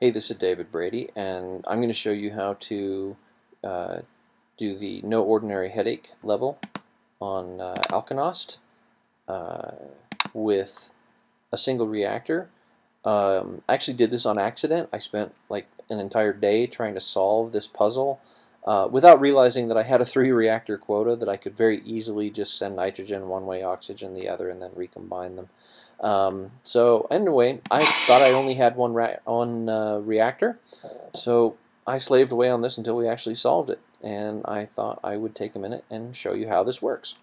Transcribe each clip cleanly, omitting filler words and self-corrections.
Hey, this is David Brady, and I'm going to show you how to do the no ordinary headache level on Alkanost with a single reactor. I actually did this on accident. I spent like an entire day trying to solve this puzzle without realizing that I had a 3-reactor quota that I could very easily just send nitrogen one way, oxygen the other, and then recombine them. So anyway, I thought I only had one reactor, so I slaved away on this until we actually solved it, and I thought I would take a minute and show you how this works.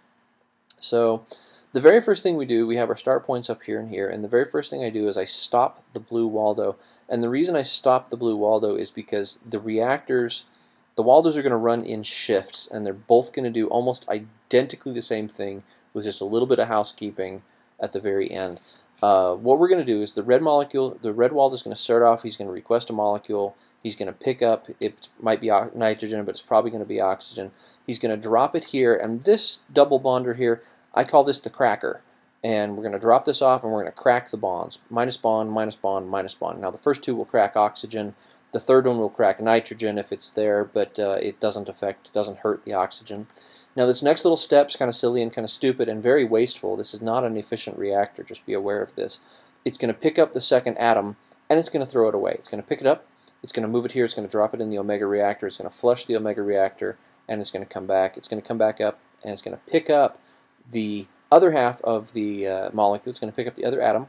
So the very first thing we do, we have our start points up here and here, and the very first thing I do is I stop the blue Waldo. And the reason I stop the blue Waldo is because the Waldos are going to run in shifts, and they're both going to do almost identically the same thing with just a little bit of housekeeping at the very end. What we're going to do is the red Waldo is going to start off, he's going to request a molecule, he's going to pick up, it might be nitrogen, but it's probably going to be oxygen. He's going to drop it here, and this double bonder here, I call this the cracker. And we're going to drop this off, and we're going to crack the bonds. Minus bond, minus bond, minus bond. Now the first two will crack oxygen. The third one will crack nitrogen if it's there, but it doesn't hurt the oxygen. Now this next little step is kind of silly and kind of stupid and very wasteful. This is not an efficient reactor, just be aware of this. It's going to pick up the second atom, and it's going to throw it away. It's going to pick it up, it's going to move it here, it's going to drop it in the omega reactor, it's going to flush the omega reactor, and it's going to come back. It's going to come back up, and it's going to pick up the other half of the molecule. It's going to pick up the other atom,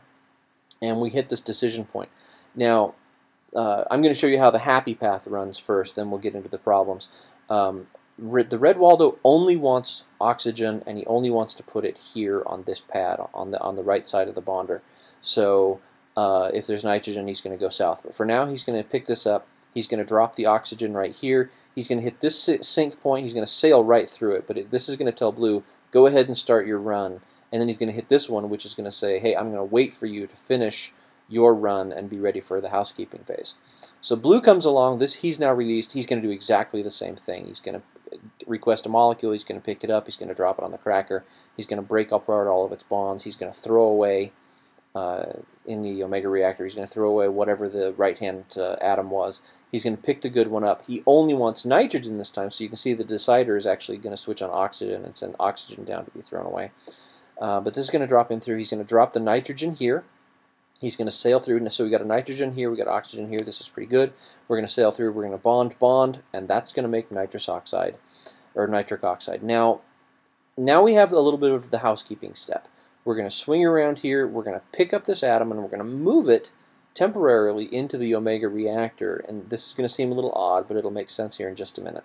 and we hit this decision point. Now, I'm going to show you how the happy path runs first, then we'll get into the problems. The red Waldo only wants oxygen, and he only wants to put it here on this pad, on the right side of the bonder. So if there's nitrogen, he's going to go south. But for now, he's going to pick this up. He's going to drop the oxygen right here. He's going to hit this sink point. He's going to sail right through it. But this is going to tell blue, go ahead and start your run. And then he's going to hit this one, which is going to say, hey, I'm going to wait for you to finish your run and be ready for the housekeeping phase. So blue comes along. He's now released. He's going to do exactly the same thing. He's going to request a molecule. He's going to pick it up. He's going to drop it on the cracker. He's going to break apart all of its bonds. He's going to throw away in the omega reactor. He's going to throw away whatever the right-hand atom was. He's going to pick the good one up. He only wants nitrogen this time, so you can see the decider is actually going to switch on oxygen and send oxygen down to be thrown away. But this is going to drop in through. He's going to drop the nitrogen here. He's going to sail through. So we got a nitrogen here, we got oxygen here. This is pretty good. We're going to sail through. We're going to bond, and that's going to make nitrous oxide or nitric oxide. Now we have a little bit of the housekeeping step. We're going to swing around here. We're going to pick up this atom, and we're going to move it temporarily into the omega reactor. And this is going to seem a little odd, but it'll make sense here in just a minute.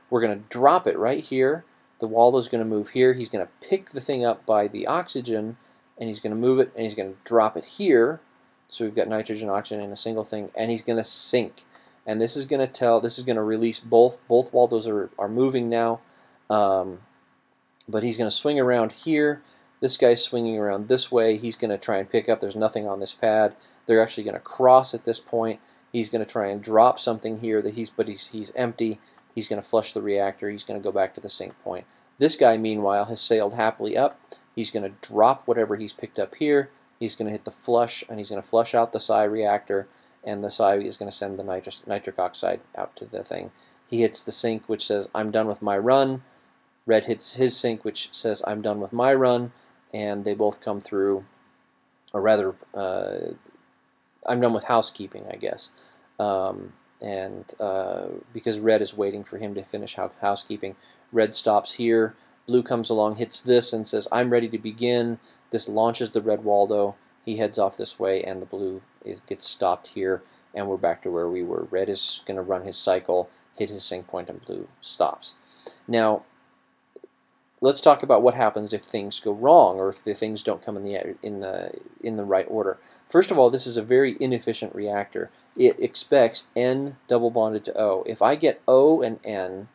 We're going to drop it right here. The Waldo's going to move here. He's going to pick the thing up by the oxygen, and he's going to move it, and he's going to drop it here. So we've got nitrogen, oxygen in a single thing, and he's going to sink. And this is going to release both. Both Waldos are moving now, but he's going to swing around here. This guy's swinging around this way. He's going to try and pick up. There's nothing on this pad. They're actually going to cross at this point. He's going to try and drop something here that he's empty. He's going to flush the reactor. He's going to go back to the sink point. This guy, meanwhile, has sailed happily up. He's going to drop whatever he's picked up here. He's going to hit the flush, and he's going to flush out the Psi reactor, and the Psi is going to send the nitric oxide out to the thing. He hits the sink, which says, I'm done with my run. Red hits his sink, which says, I'm done with my run, and they both come through, or rather, I'm done with housekeeping, I guess. Because red is waiting for him to finish housekeeping, red stops here. Blue comes along, hits this, and says, I'm ready to begin. This launches the red Waldo. He heads off this way, and the blue gets stopped here, and we're back to where we were. Red is going to run his cycle, hit his sink point, and blue stops. Now, let's talk about what happens if things go wrong, or if the things don't come in the right order. First of all, this is a very inefficient reactor. It expects N double bonded to O. If I get O and N,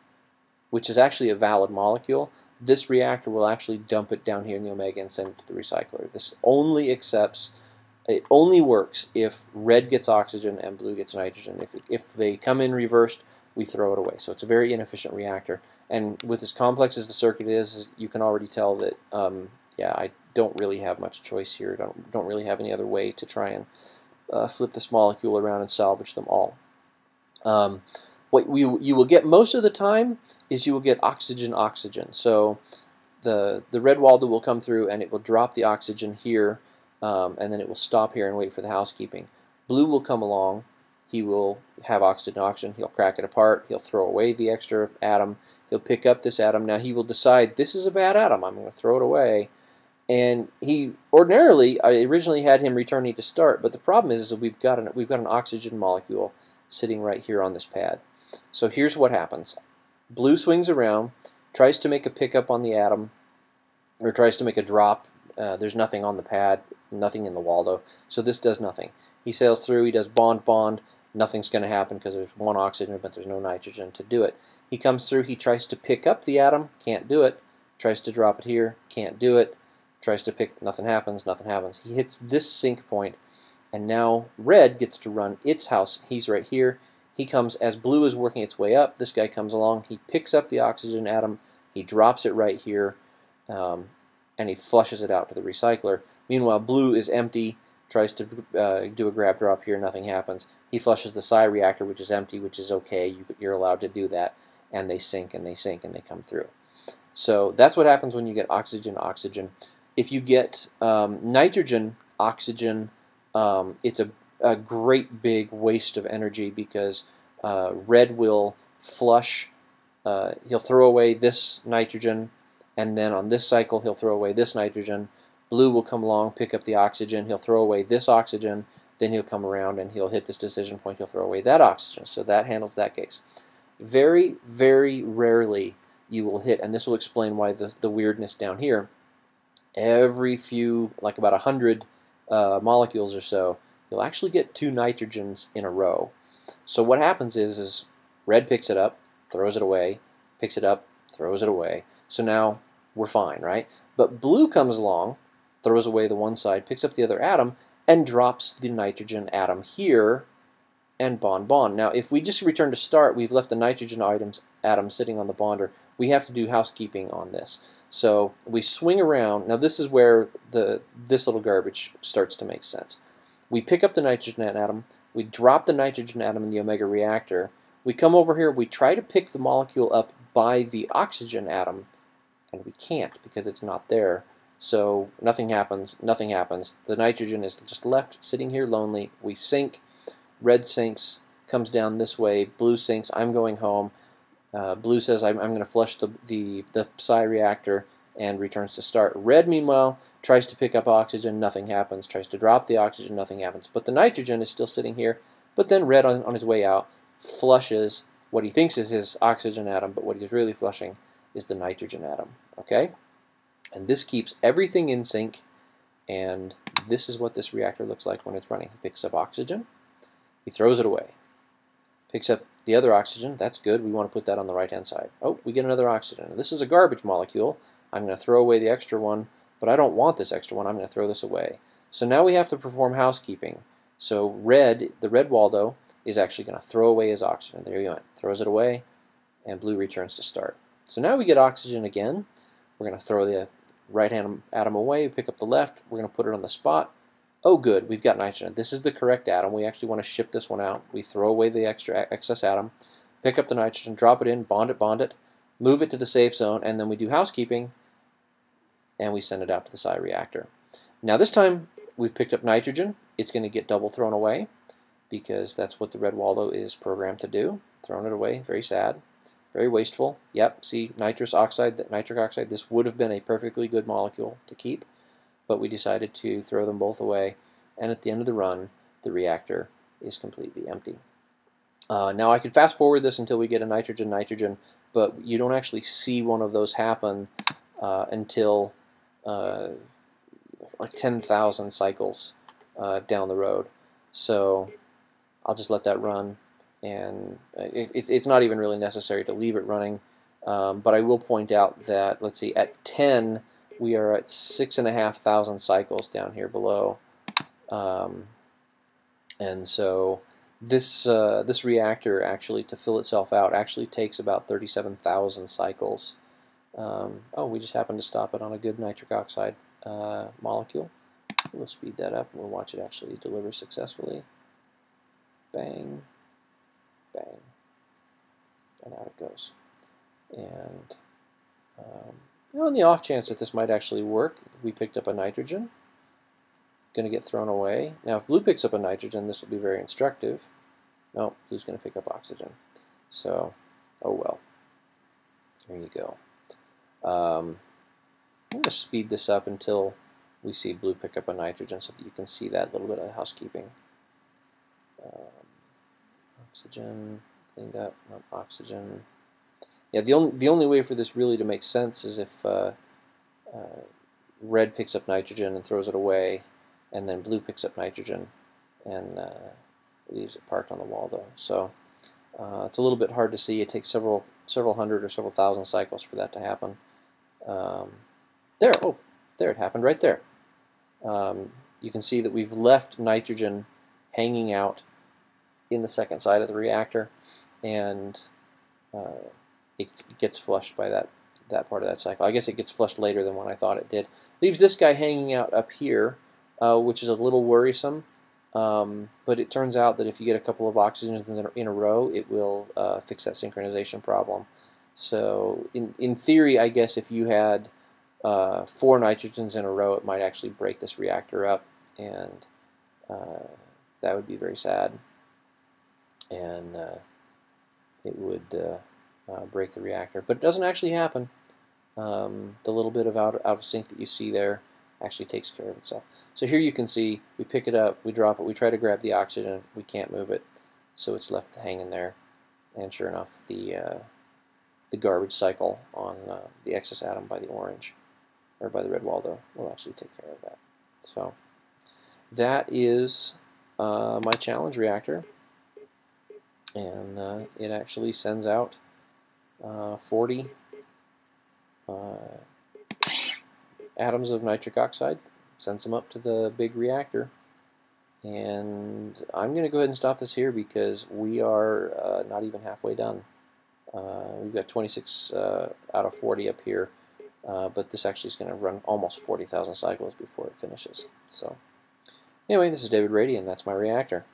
which is actually a valid molecule, this reactor will actually dump it down here in the omega and send it to the recycler. This only accepts, it only works if red gets oxygen and blue gets nitrogen. If they come in reversed, we throw it away. So it's a very inefficient reactor. And with as complex as the circuit is, you can already tell that, yeah, I don't really have much choice here. Don't really have any other way to try and flip this molecule around and salvage them all. What you will get most of the time is you will get oxygen-oxygen. So the red Waldo will come through and it will drop the oxygen here, and then it will stop here and wait for the housekeeping. Blue will come along. He will have oxygen-oxygen. He'll crack it apart. He'll throw away the extra atom. He'll pick up this atom. Now he will decide, this is a bad atom. I'm going to throw it away. And he ordinarily, I originally had him returning to start, but the problem is that we've got an oxygen molecule sitting right here on this pad. So here's what happens. Blue swings around, tries to make a pickup on the atom, or tries to make a drop. There's nothing on the pad, nothing in the Waldo, so this does nothing. He sails through, he does bond-bond, nothing's going to happen because there's one oxygen, but there's no nitrogen to do it. He comes through, he tries to pick up the atom, can't do it. Tries to drop it here, can't do it. Tries to pick, nothing happens, nothing happens. He hits this sync point, and now red gets to run its house. He's right here. He comes, as blue is working its way up, this guy comes along, he picks up the oxygen atom, he drops it right here, and he flushes it out to the recycler. Meanwhile, blue is empty, tries to do a grab drop here, nothing happens. He flushes the psi reactor, which is empty, which is okay, you're allowed to do that, and they sink and they sink and they come through. So that's what happens when you get oxygen-oxygen. If you get nitrogen-oxygen, it's a great big waste of energy because red will flush, he'll throw away this nitrogen, and then on this cycle he'll throw away this nitrogen. Blue will come along, pick up the oxygen, he'll throw away this oxygen, then he'll come around and he'll hit this decision point, he'll throw away that oxygen. So that handles that case. Very, very rarely you will hit, and this will explain why the weirdness down here, every few, like about 100 molecules or so, you'll actually get 2 nitrogens in a row. So what happens is red picks it up, throws it away, picks it up, throws it away. So now we're fine, right? But blue comes along, throws away the one side, picks up the other atom, and drops the nitrogen atom here, and bond-bond. Now, if we just return to start, we've left the nitrogen atom sitting on the bonder. We have to do housekeeping on this. So we swing around. Now this is where this little garbage starts to make sense. We pick up the nitrogen atom, we drop the nitrogen atom in the omega reactor, we come over here, we try to pick the molecule up by the oxygen atom, and we can't because it's not there. So nothing happens, nothing happens. The nitrogen is just left sitting here lonely. We sink, red sinks, comes down this way, blue sinks, I'm going home. Blue says I'm going to flush the psi reactor and returns to start. Red, meanwhile, tries to pick up oxygen, nothing happens. Tries to drop the oxygen, nothing happens. But the nitrogen is still sitting here. But then red, on his way out, flushes what he thinks is his oxygen atom, but what he's really flushing is the nitrogen atom. Okay? And this keeps everything in sync, and this is what this reactor looks like when it's running. He picks up oxygen, he throws it away. Picks up the other oxygen, that's good, we want to put that on the right-hand side. Oh, we get another oxygen. This is a garbage molecule. I'm going to throw away the extra one, but I don't want this extra one, I'm going to throw this away. So now we have to perform housekeeping. So the red Waldo, is actually going to throw away his oxygen. There you go, throws it away, and blue returns to start. So now we get oxygen again. We're going to throw the right-hand atom away, pick up the left, we're going to put it on the spot. Oh good, we've got nitrogen. This is the correct atom. We actually want to ship this one out. We throw away the excess atom, pick up the nitrogen, drop it in, bond it, move it to the safe zone, and then we do housekeeping, and we send it out to the psi reactor. Now this time we've picked up nitrogen. It's going to get double thrown away because that's what the red Waldo is programmed to do. Thrown it away, very sad, very wasteful. Yep, see, nitrous oxide, nitric oxide, this would have been a perfectly good molecule to keep, but we decided to throw them both away, and at the end of the run, the reactor is completely empty. Now I could fast forward this until we get a nitrogen-nitrogen, but you don't actually see one of those happen until like 10,000 cycles down the road. So I'll just let that run, and it's not even really necessary to leave it running, but I will point out that, let's see, at 10, we are at 6,500 cycles down here below, and so this reactor actually, to fill itself out, actually takes about 37,000 cycles. Oh, we just happened to stop it on a good nitric oxide molecule. we'll speed that up and we'll watch it actually deliver successfully. Bang, bang, and out it goes. And on the off chance that this might actually work, we picked up a nitrogen. Going to get thrown away. Now, if blue picks up a nitrogen, this will be very instructive. No, blue's going to pick up oxygen. So, oh well. There you go. I'm going to speed this up until we see blue pick up a nitrogen so that you can see that little bit of housekeeping. Oxygen, cleaned up, not oxygen. Yeah, the only way for this really to make sense is if red picks up nitrogen and throws it away, and then blue picks up nitrogen and leaves it parked on the wall, though. So it's a little bit hard to see. It takes several hundred or several thousand cycles for that to happen. There it happened right there. You can see that we've left nitrogen hanging out in the second side of the reactor, and it gets flushed by that part of that cycle. I guess it gets flushed later than what I thought it did. Leaves this guy hanging out up here, which is a little worrisome, but it turns out that if you get a couple of oxygens in a row, it will fix that synchronization problem. So in theory, I guess if you had 4 nitrogens in a row, it might actually break this reactor up, and that would be very sad, and it would break the reactor. But it doesn't actually happen. The little bit of out of sync that you see there actually takes care of itself. So here you can see we pick it up, we drop it, we try to grab the oxygen, we can't move it, so it's left hanging there. And sure enough, the garbage cycle on the excess atom by the orange, or by the red Waldo, will actually take care of that. So that is my challenge reactor, and it actually sends out 40 atoms of nitric oxide, sends them up to the big reactor. And I'm going to go ahead and stop this here because we are not even halfway done. We've got 26 out of 40 up here, but this actually is going to run almost 40,000 cycles before it finishes. So anyway, this is David Rady, and that's my reactor.